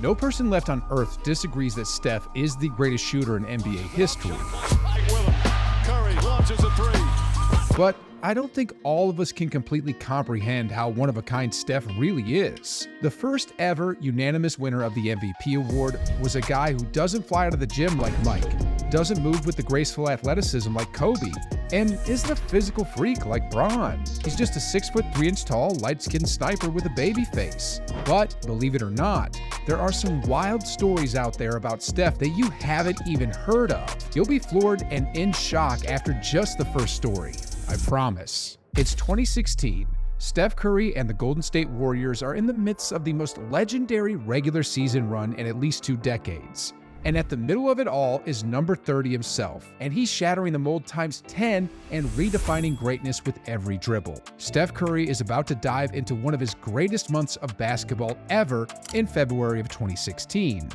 No person left on earth disagrees that Steph is the greatest shooter in NBA history. Curry launches a three. But I don't think all of us can completely comprehend how one-of-a-kind Steph really is. The first ever unanimous winner of the MVP award was a guy who doesn't fly out of the gym like Mike, doesn't move with the graceful athleticism like Kobe, and isn't a physical freak like Bron. He's just a 6'3" tall, light-skinned sniper with a baby face. But believe it or not, there are some wild stories out there about Steph that you haven't even heard of. You'll be floored and in shock after just the first story. I promise. It's 2016. Steph Curry and the Golden State Warriors are in the midst of the most legendary regular season run in at least 2 decades. And at the middle of it all is number 30 himself, and he's shattering the mold times 10 and redefining greatness with every dribble. Steph Curry is about to dive into one of his greatest months of basketball ever in February of 2016.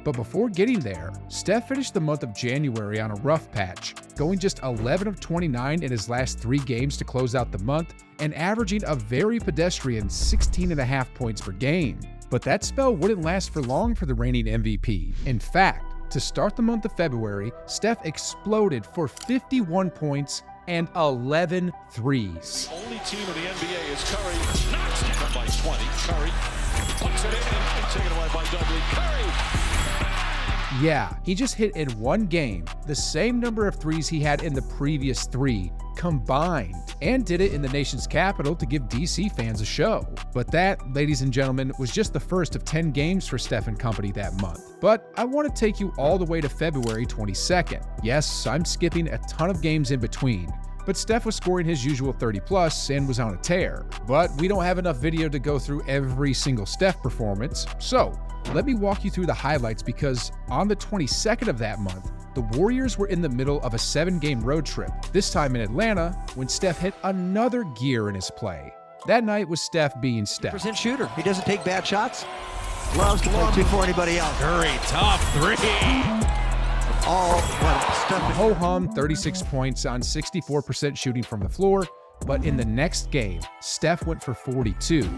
But before getting there, Steph finished the month of January on a rough patch, going just 11 of 29 in his last 3 games to close out the month, and averaging a very pedestrian 16.5 points per game. But that spell wouldn't last for long for the reigning MVP. In fact, to start the month of February, Steph exploded for 51 points and 11 threes. Only team in the NBA is Curry. Knocks it up by 20. Curry puts it in and taken away by Dudley. Curry. Yeah, he just hit in one game the same number of threes he had in the previous 3 combined, and did it in the nation's capital to give DC fans a show. But that, ladies and gentlemen, was just the first of 10 games for Steph and company that month. But I want to take you all the way to February 22nd. Yes, I'm skipping a ton of games in between, but Steph was scoring his usual 30+ and was on a tear. But we don't have enough video to go through every single Steph performance, so let me walk you through the highlights, because on the 22nd of that month, the Warriors were in the middle of a 7-game road trip, this time in Atlanta, when Steph hit another gear in his play. That night was Steph being Steph. % shooter. He doesn't take bad shots. Loves to play before anybody else. Curry, top 3. Ho-hum, 36 points on 64% shooting from the floor. But in the next game, Steph went for 42,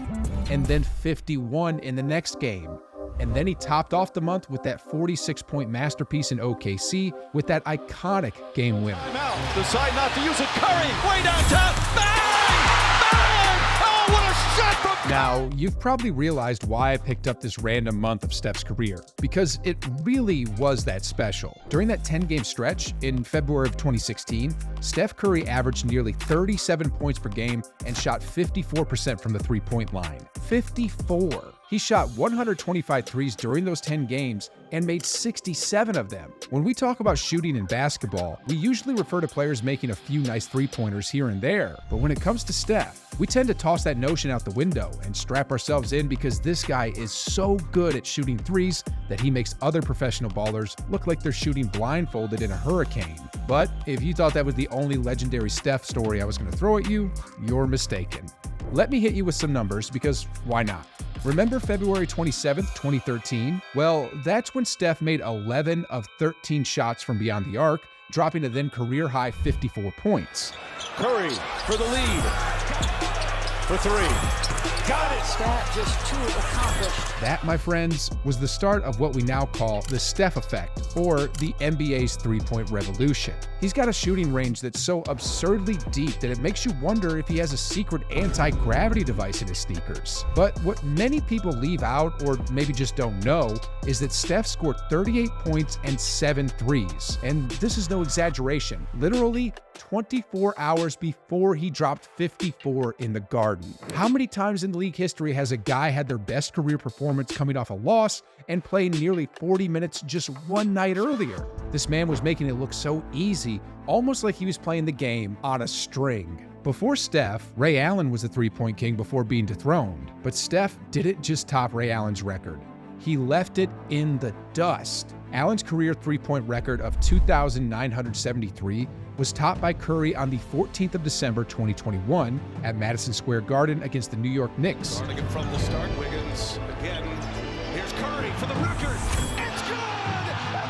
and then 51 in the next game. And then he topped off the month with that 46-point masterpiece in OKC with that iconic game winner. Decide not to use it. Curry, way downtown. Bang! Bang! Oh, what a shot from... Now, you've probably realized why I picked up this random month of Steph's career, because it really was that special. During that 10-game stretch in February of 2016, Steph Curry averaged nearly 37 points per game and shot 54% from the three-point line. 54. He shot 125 threes during those 10 games and made 67 of them. When we talk about shooting in basketball, we usually refer to players making a few nice three-pointers here and there. But when it comes to Steph, we tend to toss that notion out the window and strap ourselves in, because this guy is so good at shooting threes that he makes other professional ballers look like they're shooting blindfolded in a hurricane. But if you thought that was the only legendary Steph story I was going to throw at you, you're mistaken. Let me hit you with some numbers, because why not? Remember February 27th, 2013? Well, that's when Steph made 11 of 13 shots from beyond the arc, dropping a then career-high 54 points. Curry for the lead. For 3. Got it. Stat just too accomplished. That, my friends, was the start of what we now call the Steph effect, or the NBA's three-point revolution. He's got a shooting range that's so absurdly deep that it makes you wonder if he has a secret anti-gravity device in his sneakers. But what many people leave out, or maybe just don't know, is that Steph scored 38 points and 7 threes. And this is no exaggeration. Literally 24 hours before he dropped 54 in the Garden. How many times in league history has a guy had their best career performance coming off a loss and playing nearly 40 minutes just one night earlier? This man was making it look so easy, almost like he was playing the game on a string. Before Steph, Ray Allen was the three-point king before being dethroned. But Steph didn't just top Ray Allen's record. He left it in the dust. Allen's career three-point record of 2,973 was topped by Curry on the 14th of December 2021 at Madison Square Garden against the New York Knicks. Guarding it from the start, Wiggins again. Here's Curry for the record. It's good!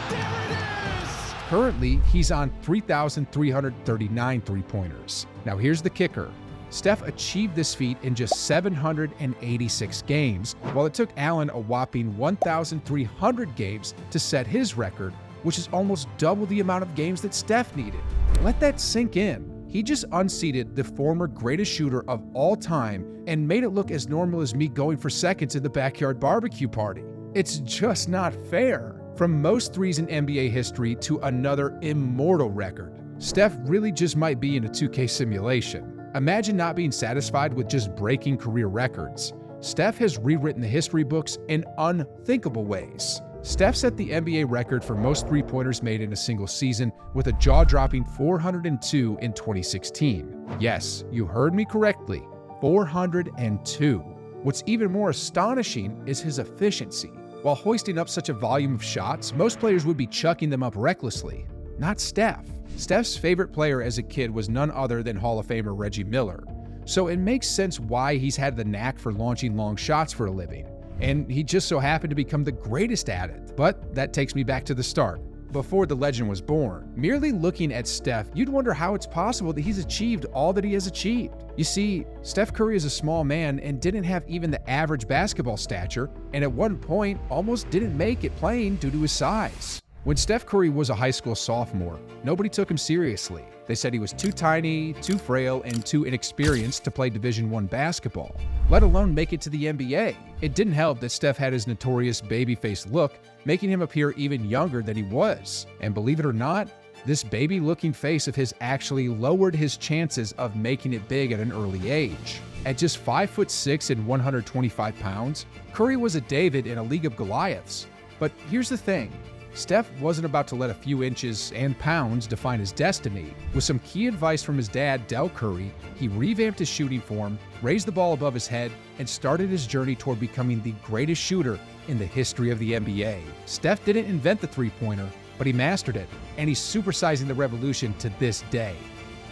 There it is! Currently, he's on 3,339 three-pointers. Now here's the kicker. Steph achieved this feat in just 786 games, while it took Allen a whopping 1,300 games to set his record, which is almost double the amount of games that Steph needed. Let that sink in. He just unseated the former greatest shooter of all time and made it look as normal as me going for seconds in the backyard barbecue party. It's just not fair. From most threes in NBA history to another immortal record, Steph really just might be in a 2K simulation. Imagine not being satisfied with just breaking career records. Steph has rewritten the history books in unthinkable ways. Steph set the NBA record for most three-pointers made in a single season with a jaw-dropping 402 in 2016. Yes, you heard me correctly, 402. What's even more astonishing is his efficiency. While hoisting up such a volume of shots, most players would be chucking them up recklessly. Not Steph. Steph's favorite player as a kid was none other than Hall of Famer Reggie Miller. So it makes sense why he's had the knack for launching long shots for a living. And he just so happened to become the greatest at it. But that takes me back to the start, before the legend was born. Merely looking at Steph, you'd wonder how it's possible that he's achieved all that he has achieved. You see, Steph Curry is a small man and didn't have even the average basketball stature, and at one point almost didn't make it playing due to his size. When Steph Curry was a high school sophomore, nobody took him seriously. They said he was too tiny, too frail, and too inexperienced to play Division I basketball, let alone make it to the NBA. It didn't help that Steph had his notorious baby-faced look, making him appear even younger than he was. And believe it or not, this baby-looking face of his actually lowered his chances of making it big at an early age. At just 5'6" and 125 pounds, Curry was a David in a league of Goliaths. But here's the thing. Steph wasn't about to let a few inches and pounds define his destiny. With some key advice from his dad, Del Curry, he revamped his shooting form, raised the ball above his head, and started his journey toward becoming the greatest shooter in the history of the NBA. Steph didn't invent the three-pointer, but he mastered it, and he's supersizing the revolution to this day.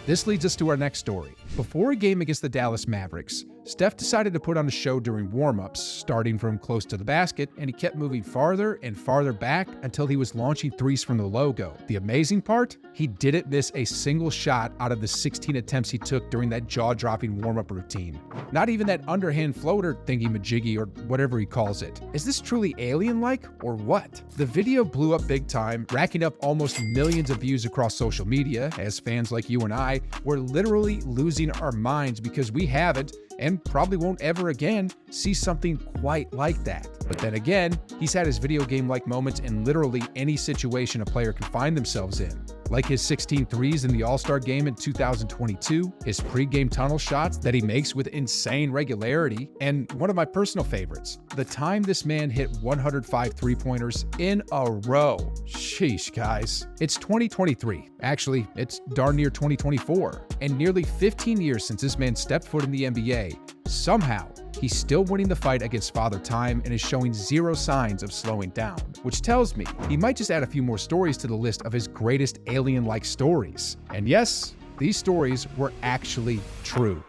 This leads us to our next story. Before a game against the Dallas Mavericks, Steph decided to put on a show during warm-ups, starting from close to the basket, and he kept moving farther and farther back until he was launching threes from the logo. The amazing part? He didn't miss a single shot out of the 16 attempts he took during that jaw-dropping warm-up routine. Not even that underhand floater thingy-majiggy or whatever he calls it. Is this truly alien-like or what? The video blew up big time, racking up almost millions of views across social media, as fans like you and I were literally losing our minds because we haven't, and probably won't ever again, see something quite like that. But then again, he's had his video game-like moments in literally any situation a player can find themselves in. Like his 16 threes in the All-Star game in 2022, his pre-game tunnel shots that he makes with insane regularity, and one of my personal favorites, the time this man hit 105 three-pointers in a row. Sheesh, guys. It's 2023. Actually, it's darn near 2024. And nearly 15 years since this man stepped foot in the NBA, somehow, he's still winning the fight against Father Time and is showing zero signs of slowing down, which tells me he might just add a few more stories to the list of his greatest alien-like stories. And yes, these stories were actually true.